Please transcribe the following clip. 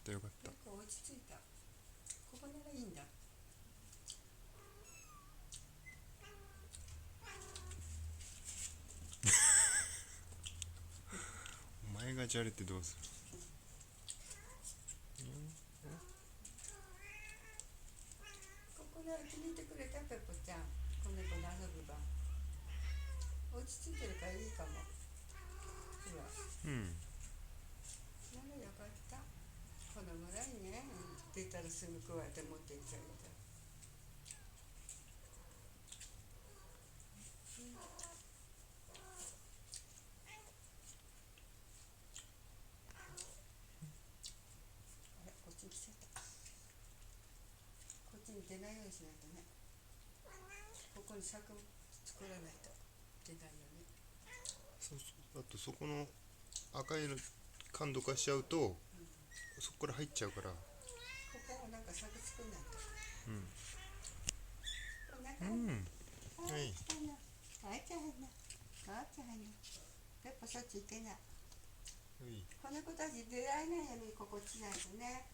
たよかった。結構落ち着いた。ここならいいんだ。お前がじゃれてどうすここなら気に入ってくれたペポちゃん。子猫で遊ぶば。落ち着いてるからいいかも。ほら。る？うん。ならよかった。このぐらいね。出たらすぐ加えて持っていっちゃうみたい。あれ、こっちに来ちゃった。こっちに出ないようにしないとね。ここに柵作らないと出ないよね。そうそう。あとそこの赤いの感度化しちゃうと、そこから入っちゃうから。ここもなんか柵作んないと。うん。こんなう感じ。ん。はい。来たな。あいちゃんな。あいちゃんな。ペッパそっち行けない。はい。この子たち出会えないようにここしないとね。